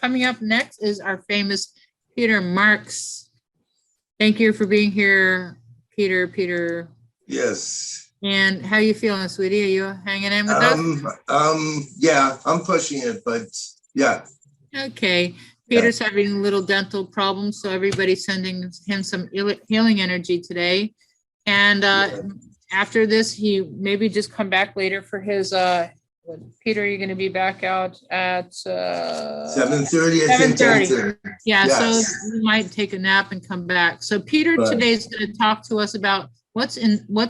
Coming up next is our famous Peter Marks. Thank you for being here, Peter. Yes. And how you feeling, sweetie? Are you hanging in with us? Yeah, I'm pushing it, but yeah. Okay. Peter's having a little dental problems, so everybody's sending him some healing energy today. And after this, he maybe just come back later for his Peter, you're going to be back out at 7:30. 7:30. Yeah, yes. So you might take a nap and come back. So Peter today is going to talk to us about what's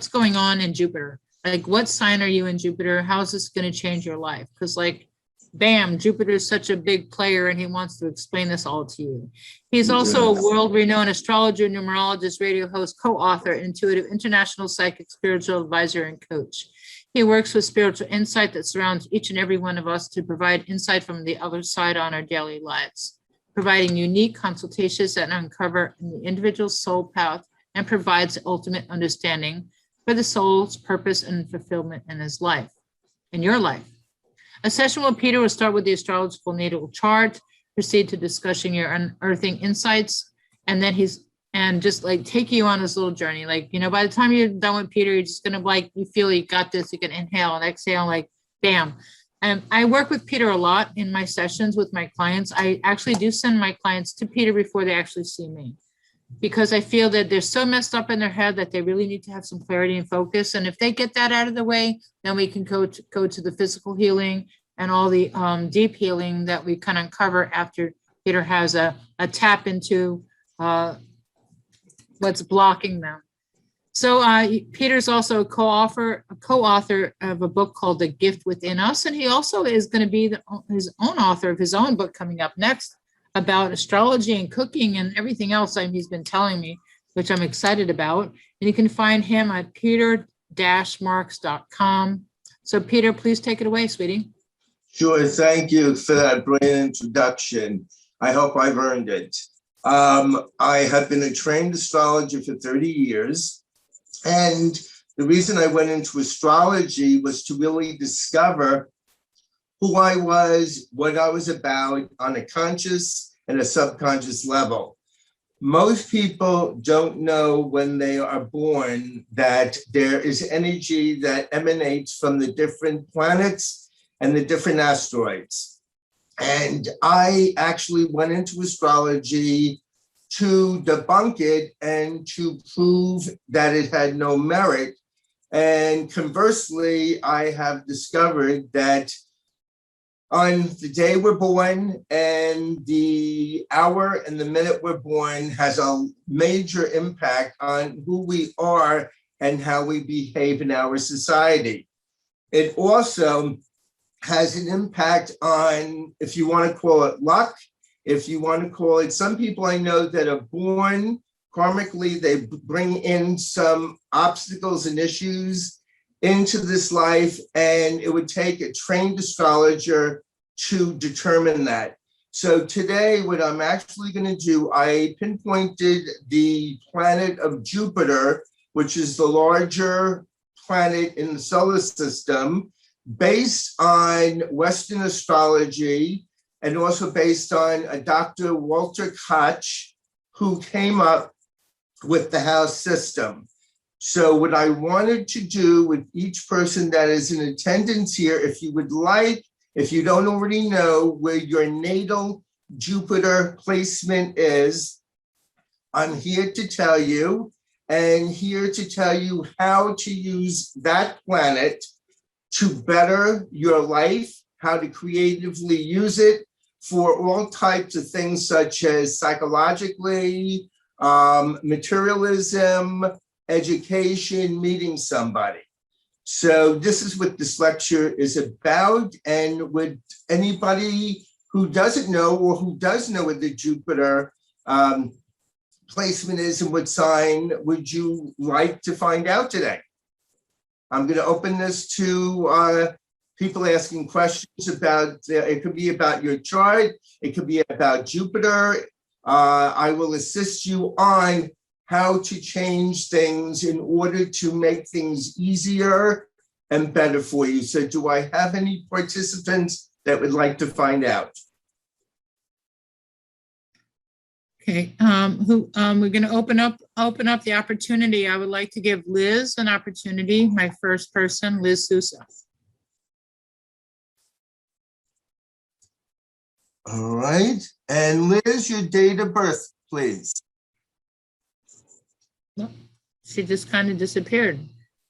going on in Jupiter. Like, what sign are you in Jupiter? How is this going to change your life? Because, like, bam, Jupiter is such a big player, and he wants to explain this all to you. He's also a world-renowned astrologer, numerologist, radio host, co-author, intuitive, international psychic, spiritual advisor, and coach. He works with spiritual insight that surrounds each and every one of us to provide insight from the other side on our daily lives, providing unique consultations that uncover the individual's soul path and provides ultimate understanding for the soul's purpose and fulfillment in his life, in your life. A session with Peter will start with the astrological natal chart, proceed to discussing your unearthing insights, and then just like take you on this little journey. Like, you know, by the time you're done with Peter, you're just gonna you feel you got this, you can inhale and exhale, like bam. And I work with Peter a lot in my sessions with my clients. I actually do send my clients to Peter before they actually see me, because I feel that they're so messed up in their head that they really need to have some clarity and focus. And if they get that out of the way, then we can go to the physical healing and all the deep healing that we kind of uncover after Peter has a tap into what's blocking them. So Peter's also a co-author of a book called The Gift Within Us. And he also is going to be his own author of his own book coming up next about astrology and cooking and everything else he's been telling me, which I'm excited about. And you can find him at peter-marks.com. So Peter, please take it away, sweetie. Sure, thank you for that brilliant introduction. I hope I've earned it. I have been a trained astrologer for 30 years. And the reason I went into astrology was to really discover who I was, what I was about on a conscious and a subconscious level. Most people don't know when they are born that there is energy that emanates from the different planets and the different asteroids. And I actually went into astrology to debunk it and to prove that it had no merit. And conversely, I have discovered that on the day we're born and the hour and the minute we're born has a major impact on who we are and how we behave in our society. It also has an impact on, if you want to call it luck, if you want to call it, some people I know that are born karmically, they bring in some obstacles and issues into this life, and it would take a trained astrologer to determine that. So today, what I'm actually going to do, I pinpointed the planet of Jupiter, which is the larger planet in the solar system, based on Western astrology, and also based on a Dr. Walter Koch, who came up with the house system. So what I wanted to do with each person that is in attendance here, if you would like, if you don't already know where your natal Jupiter placement is, I'm here to tell you, and here to tell you how to use that planet to better your life, how to creatively use it for all types of things such as psychologically, materialism, education, meeting somebody. So this is what this lecture is about. And with anybody who doesn't know or who does know what the Jupiter placement is and what sign would you like to find out today? I'm going to open this to people asking questions about, it could be about your chart, it could be about Jupiter. I will assist you on how to change things in order to make things easier and better for you. So do I have any participants that would like to find out? Okay, we're gonna open up the opportunity. I would like to give Liz an opportunity, my first person, Liz Sousa. All right, and Liz, your date of birth, please. She just kind of disappeared.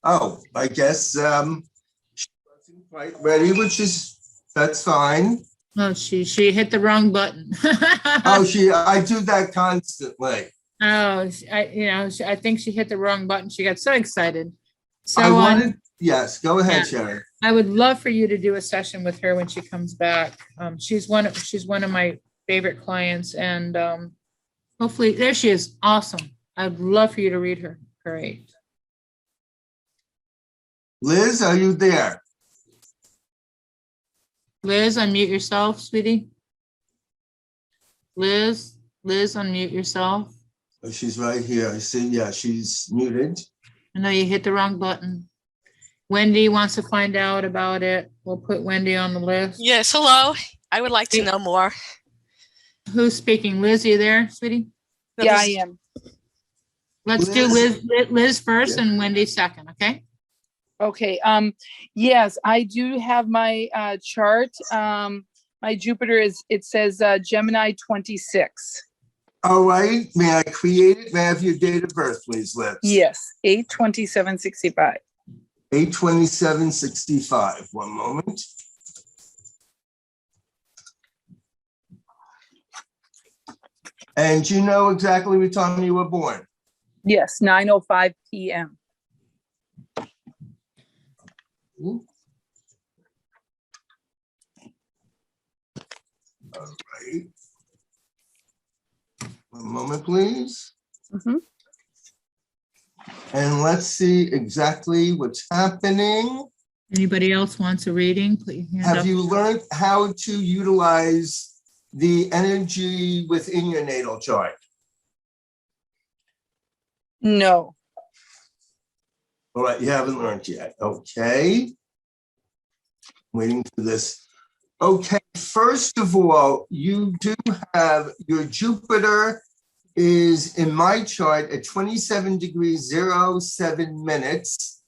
Oh, I guess she wasn't quite ready, that's fine. Oh, she hit the wrong button. Oh, I do that constantly. Oh, I think she hit the wrong button. She got so excited. So I wanted, yes, go ahead, yeah, Sharon. I would love for you to do a session with her when she comes back. She's one of my favorite clients, and hopefully, there she is. Awesome. I'd love for you to read her. Great. Liz, are you there? Liz, unmute yourself, sweetie. Liz, unmute yourself. Oh, she's right here. I see. Yeah, she's muted. I know you hit the wrong button. Wendy wants to find out about it. We'll put Wendy on the list. Yes, hello. I would like to know more. Who's speaking? Liz, are you there, sweetie? Yeah, I am. Let's do Liz first and Wendy second, okay? Okay. Yes, I do have my chart. My Jupiter it says Gemini 26. All right. May I create it? May I have your date of birth, please, Liz? Yes, 8/27/65. 8/27/65. One moment. And you know exactly what time you were born? Yes, 9:05 p.m. All right. One moment, please. Mm-hmm. And let's see exactly what's happening. Anybody else wants a reading? Please hand Have up. you learned how to utilize the energy within your natal chart? No. All right, you haven't learned yet. Okay. Waiting for this. Okay, first of all, you do have your Jupiter is in my chart at 27 degrees 07 minutes.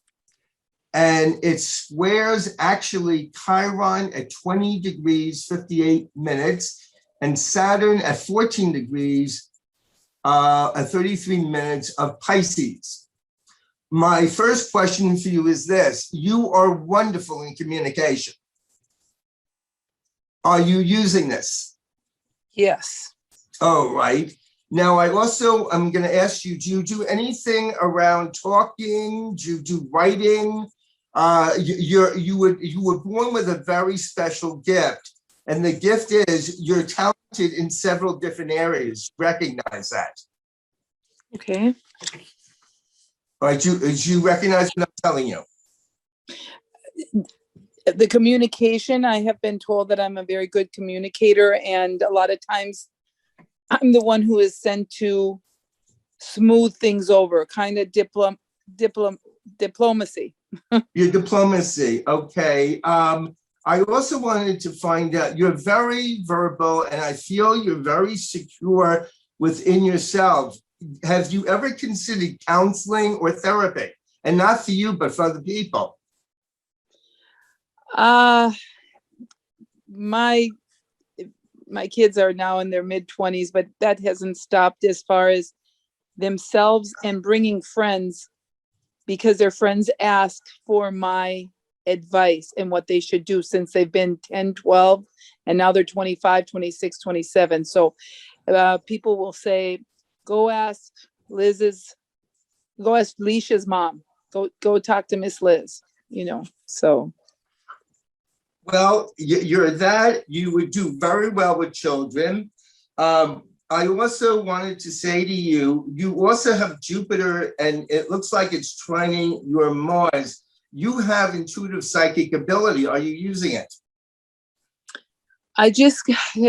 And it squares actually Chiron at 20 degrees 58 minutes and Saturn at 14 degrees at 33 minutes of Pisces. My first question for you is this: you are wonderful in communication. Are you using this? Yes. Oh, right. Now, I'm going to ask you, do you do anything around talking? Do you do writing? You were born with a very special gift. And the gift is you're talented in several different areas. Recognize that. Okay. All right, do you recognize what I'm telling you? The communication, I have been told that I'm a very good communicator, and a lot of times I'm the one who is sent to smooth things over, kind of diplomacy. Your diplomacy, okay. I also wanted to find out, you're very verbal and I feel you're very secure within yourself. Have you ever considered counseling or therapy? And not for you, but for other people? My kids are now in their mid-20s, but that hasn't stopped as far as themselves and bringing friends, because their friends ask for my advice and what they should do since they've been 10, 12, and now they're 25, 26, 27. So people will say, go ask Leisha's mom. Go talk to Miss Liz, so. Well, you would do very well with children. I also wanted to say to you, you also have Jupiter and it looks like it's trining your Mars. You have intuitive psychic ability. Are you using it? I just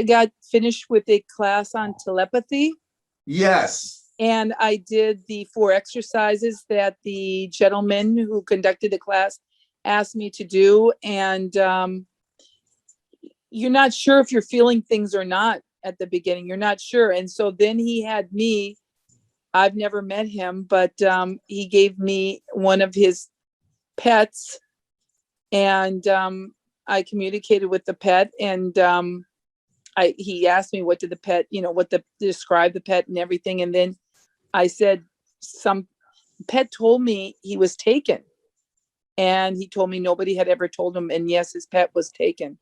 got finished with a class on telepathy. Yes. And I did the 4 exercises that the gentleman who conducted the class asked me to do. And you're not sure if you're feeling things or not at the beginning. You're not sure. And so then he had me, I've never met him, but he gave me one of his pets, and I communicated with the pet, and he asked me what did the pet, describe the pet and everything. And then I said, some pet told me he was taken, and he told me nobody had ever told him. And yes, his pet was taken.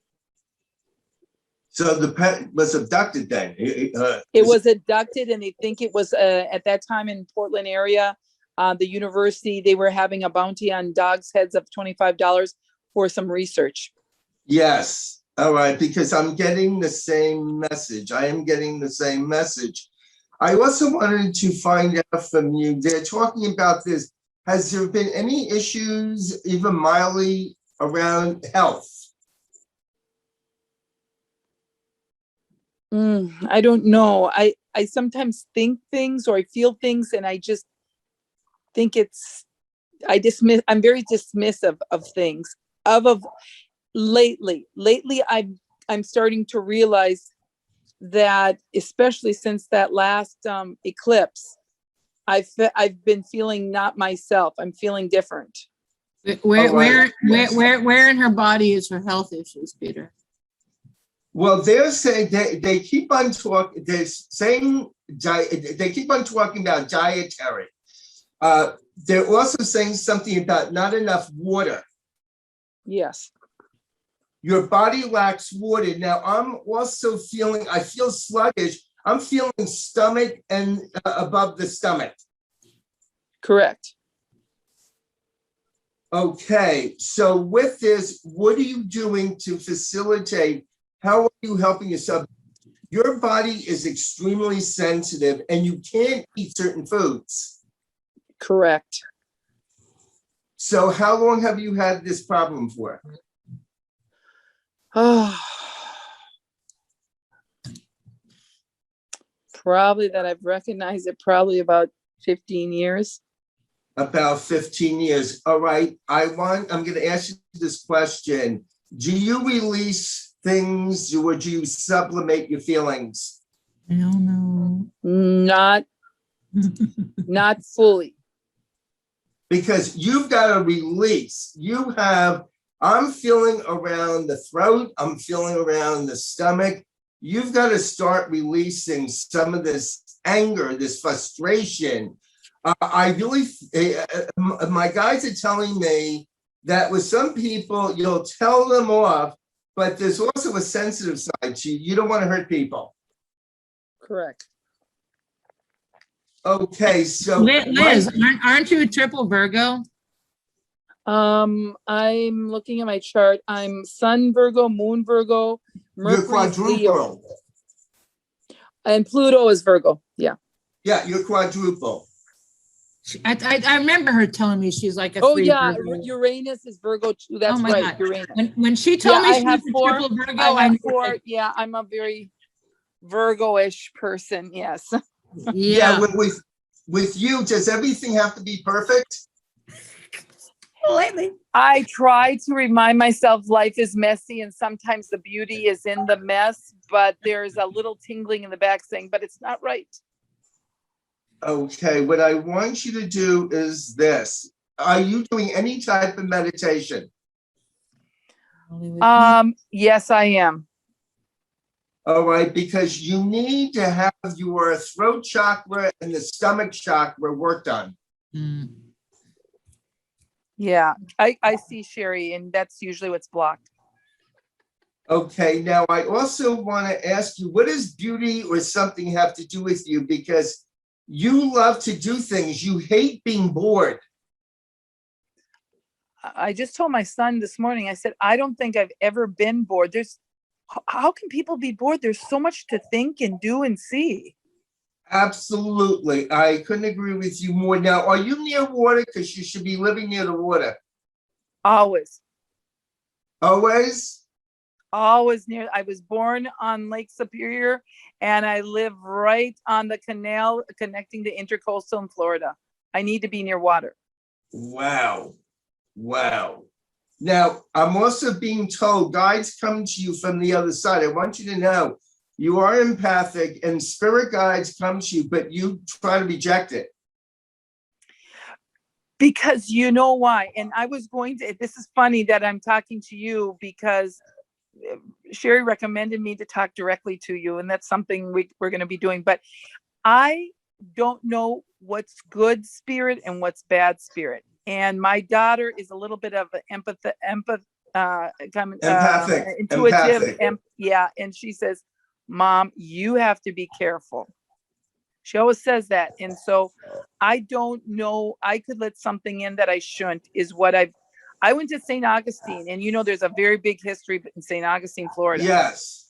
So the pet was abducted then? It was abducted, and they think it was at that time in Portland area, the university, they were having a bounty on dogs' heads of $25 for some research. Yes. All right. Because I'm getting the same message. I am getting the same message. I also wanted to find out from you, they're talking about this. Has there been any issues, even mildly, around health? I don't know. I sometimes think things, or I feel things, and I just think I'm very dismissive of things. Lately, I'm starting to realize that, especially since that last eclipse, I've been feeling not myself. I'm feeling different. Where in her body is her health issues, Peter? Well, they're saying they keep on talking. They're saying they keep on talking about dietary. They're also saying something about not enough water. Yes. Your body lacks water. Now, I'm also I feel sluggish. I'm feeling stomach and above the stomach. Correct. Okay. So with this, what are you doing to facilitate? How are you helping yourself? Your body is extremely sensitive, and you can't eat certain foods. Correct. So how long have you had this problem for? Oh, probably that I've recognized it, probably about 15 years. About 15 years. All right. I'm going to ask you this question. Do you release things, or do you sublimate your feelings? I don't know. Not fully. Because you've got to release. I'm feeling around the throat. I'm feeling around the stomach. You've got to start releasing some of this anger, this frustration. I really, my guides are telling me that with some people, you'll tell them off, but there's also a sensitive side to you. You don't want to hurt people. Correct. Okay, so Liz, aren't you a triple Virgo? I'm looking at my chart. I'm Sun Virgo, Moon Virgo, You're Mercury Leo, quadruple. and Pluto is Virgo. Yeah. Yeah, you're quadruple. I remember her telling me she's like a Oh three yeah, Virgo. Uranus is Virgo too. That's Oh my right, God. Uranus. When she told me she was a triple Virgo, I knew it. Yeah, I'm a very Virgo-ish person. Yes. Yeah. With you, does everything have to be perfect? Lately. I try to remind myself life is messy, and sometimes the beauty is in the mess, but there's a little tingling in the back saying, but it's not right. Okay, what I want you to do is this. Are you doing any type of meditation? Yes, I am. All right, because you need to have your throat chakra and the stomach chakra worked on. Yeah, I see, Sherry, and that's usually what's blocked. Okay, now I also want to ask you, what does beauty or something have to do with you? Because you love to do things. You hate being bored. I just told my son this morning, I said, I don't think I've ever been bored. How can people be bored? There's so much to think and do and see. Absolutely. I couldn't agree with you more. Now, are you near water? Because you should be living near the water. Always. Always? Always near. I was born on Lake Superior, and I live right on the canal connecting the Intercoastal in Florida. I need to be near water. Wow. Wow. Now, I'm also being told guides come to you from the other side. I want you to know You are empathic and spirit guides come to you, but you try to reject it. Because you know why. And I was going to, this is funny that I'm talking to you because Sherry recommended me to talk directly to you. And that's something we're going to be doing. But I don't know what's good spirit and what's bad spirit. And my daughter is a little bit of an intuitive. Yeah. And she says, Mom, you have to be careful. She always says that. And so I don't know, I could let something in that I shouldn't, is what I went to St. Augustine, and you know, there's a very big history in St. Augustine, Florida. Yes.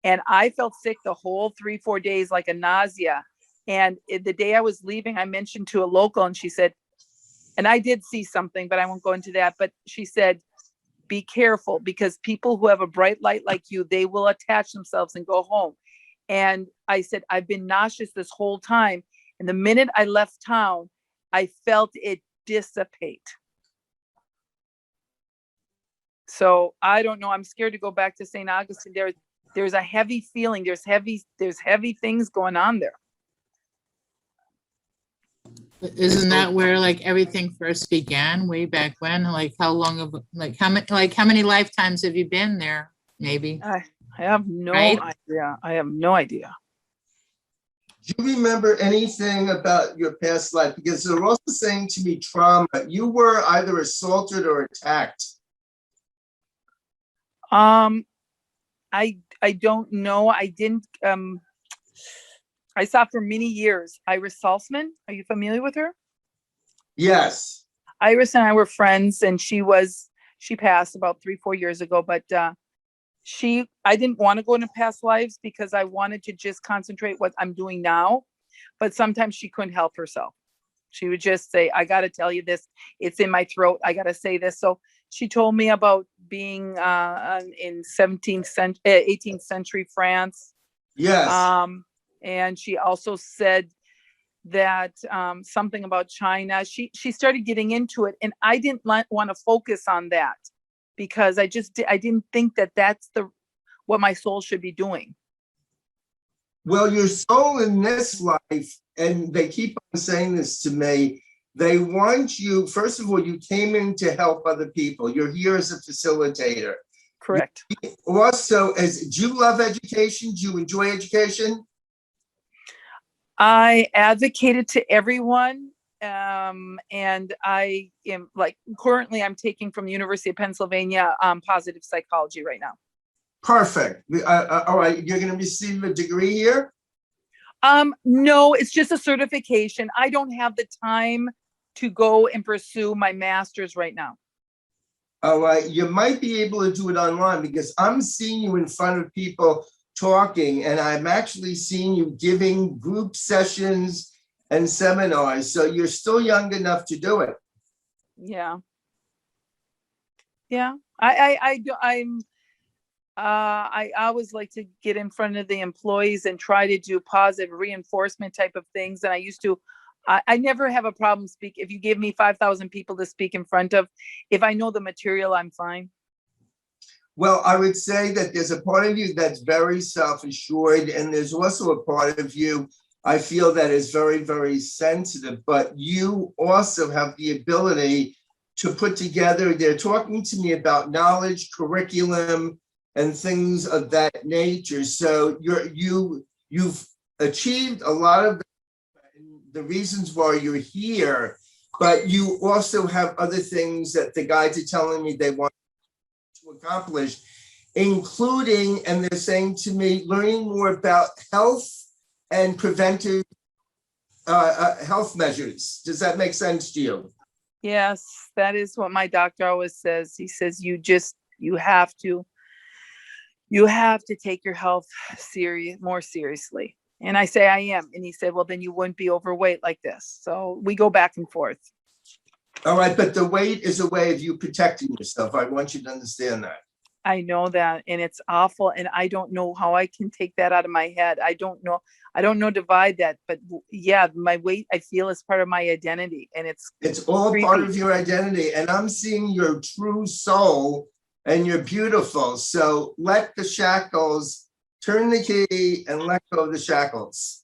And I felt sick the whole 3-4 days, like a nausea. And the day I was leaving, I mentioned to a local, and she said, and I did see something, but I won't go into that. But she said, be careful, because people who have a bright light like you, they will attach themselves and go home. And I said, I've been nauseous this whole time. And the minute I left town, I felt it dissipate. So I don't know. I'm scared to go back to St. Augustine. There's a heavy feeling. There's heavy things going on there. Isn't that where like everything first began, way back when? Like how long of, like how many lifetimes have you been there? Maybe. I have no idea. I have no idea. Do you remember anything about your past life? Because they're also saying to me trauma. You were either assaulted or attacked. I don't know. I didn't, I saw for many years, Iris Salzman. Are you familiar with her? Yes. Iris and I were friends, and she passed about 3-4 years ago, but, I didn't want to go into past lives because I wanted to just concentrate what I'm doing now. But sometimes she couldn't help herself. She would just say, I got to tell you this. It's in my throat. I got to say this. So she told me about being in 18th century France. Yes. And she also said that something about China. She started getting into it, and I didn't want to focus on that because I didn't think that that's what my soul should be doing. Well, your soul in this life, and they keep on saying this to me, they want you, first of all, you came in to help other people. You're here as a facilitator. Correct. Also, do you love education? Do you enjoy education? I advocated to everyone. And I am currently I'm taking from the University of Pennsylvania, positive psychology right now. Perfect. All right. You're going to receive a degree here? No, it's just a certification. I don't have the time to go and pursue my master's right now. All right. You might be able to do it online because I'm seeing you in front of people talking, and I'm actually seeing you giving group sessions and seminars. So you're still young enough to do it. Yeah. Yeah. I always like to get in front of the employees and try to do positive reinforcement type of things. And I never have a problem if you give me 5,000 people to speak in front of, if I know the material, I'm fine. Well, I would say that there's a part of you that's very self-assured, and there's also a part of you I feel that is very, very sensitive, but you also have the ability to put together, they're talking to me about knowledge, curriculum, and things of that nature. So you've achieved a lot of the reasons why you're here, but you also have other things that the guides are telling me they want to accomplish, including, and they're saying to me, learning more about health and preventive health measures. Does that make sense to you? Yes, that is what my doctor always says. He says, you have to take your health more seriously. And I say, I am. And he said, well, then you wouldn't be overweight like this. So we go back and forth. All right. But the weight is a way of you protecting yourself. I want you to understand that. I know that, and it's awful. And I don't know how I can take that out of my head. I don't know, divide that, but yeah, my weight, I feel, is part of my identity, and it's all creepy. Part of your identity. And I'm seeing your true soul, and you're beautiful. So let the shackles turn the key and let go of the shackles?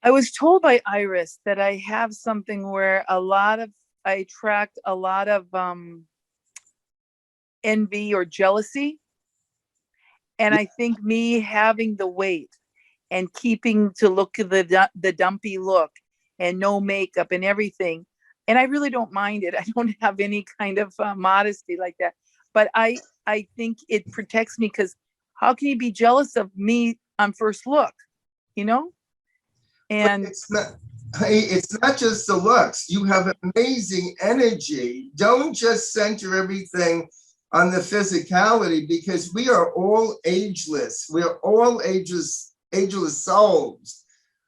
I was told by Iris that I have something where I attract a lot of envy or jealousy. And I think me having the weight and keeping to look at the dumpy look and no makeup and everything. And I really don't mind it. I don't have any kind of modesty like that. But I think it protects me, because how can you be jealous of me on first look, you know? And it's not just the looks. You have amazing energy. Don't just center everything on the physicality, because we are all ageless. We're all ageless souls.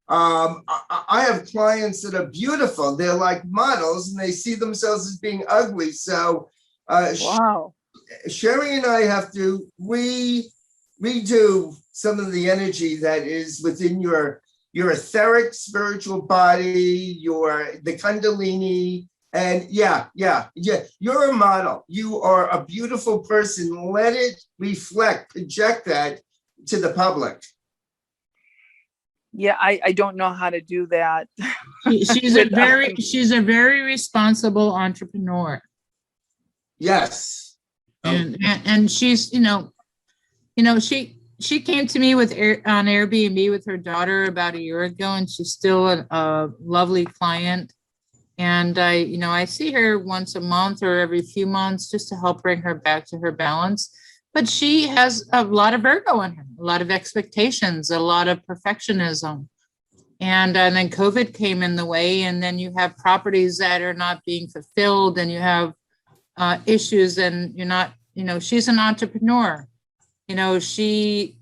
I have clients that are beautiful. They're like models, and they see themselves as being ugly. So wow. Sherry and I have to redo some of the energy that is within your etheric spiritual body, the Kundalini. And yeah, you're a model. You are a beautiful person. Let it reflect, project that to the public. Yeah, I don't know how to do that. She's a very responsible entrepreneur. Yes. And she's, she came to me on Airbnb with her daughter about a year ago, and she's still a lovely client. And I see her once a month or every few months just to help bring her back to her balance. But she has a lot of Virgo in her, a lot of expectations, a lot of perfectionism. And then COVID came in the way, and then you have properties that are not being fulfilled, and you have issues, and you're not, she's an entrepreneur. She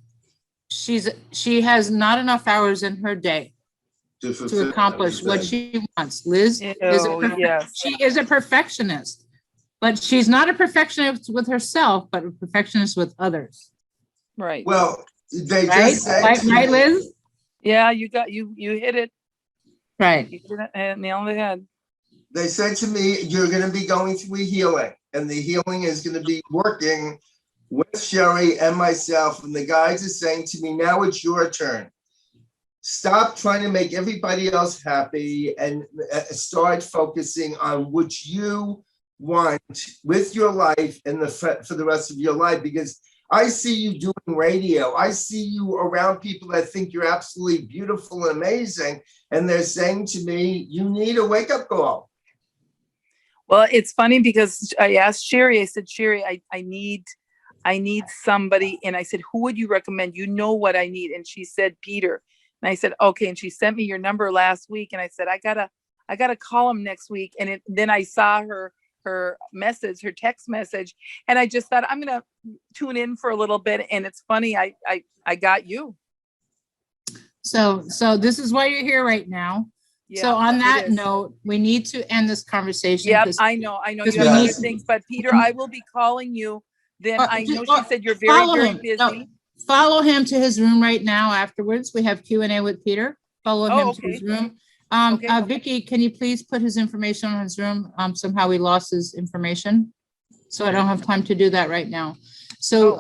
has not enough hours in her day to accomplish what she wants. Liz she is a perfectionist, but she's not a perfectionist with herself, but a perfectionist with others. Right. Well, they just said, right, Liz? Yeah, you hit it. Right. You hit it nail on the head. They said to me, you're going to be going through a healing, and the healing is going to be working with Sherry and myself. And the guides are saying to me, now it's your turn. Stop trying to make everybody else happy and start focusing on what you want with your life and for the rest of your life. Because I see you doing radio. I see you around people that think you're absolutely beautiful and amazing. And they're saying to me, you need a wake-up call. Well, it's funny because I asked Sherry, I said, Sherry, I need somebody. And I said, who would you recommend? You know what I need. And she said, Peter. And I said, okay. And she sent me your number last week. And I said, I gotta call him next week. And then I saw her message, her text message. And I just thought, I'm going to tune in for a little bit. And it's funny. I got you. So this is why you're here right now. Yeah, so on that note, we need to end this conversation. Yep, I know you have other things, but Peter, I will be calling you. Then I know she said you're very busy. No, follow him to his room right now. Afterwards, we have Q&A with Peter. Follow him to his room. Vicky, can you please put his information on his room? Somehow we lost his information, so I don't have time to do that right now. So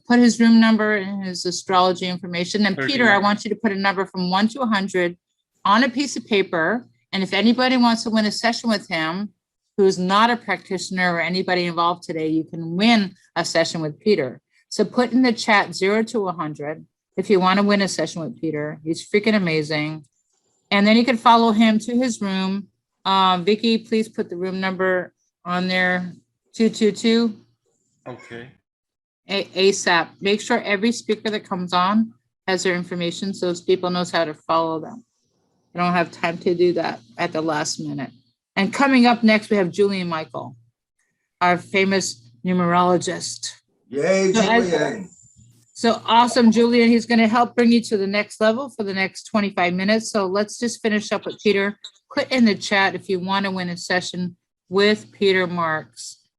put his room number and his astrology information. And Peter, I want you to put a number from 1 to 100 on a piece of paper. And if anybody wants to win a session with him, who's not a practitioner or anybody involved today, you can win a session with Peter. So put in the chat 0 to 100 if you want to win a session with Peter. He's freaking amazing. And then you can follow him to his room. Vicky, please put the room number on there, 222. Okay. ASAP. Make sure every speaker that comes on has their information so those people knows how to follow them. I don't have time to do that at the last minute. And coming up next, we have Julian Michael, our famous numerologist. Yay, Julian. So awesome, Julian. He's going to help bring you to the next level for the next 25 minutes. So let's just finish up with Peter. Put in the chat if you want to win a session with Peter Marks.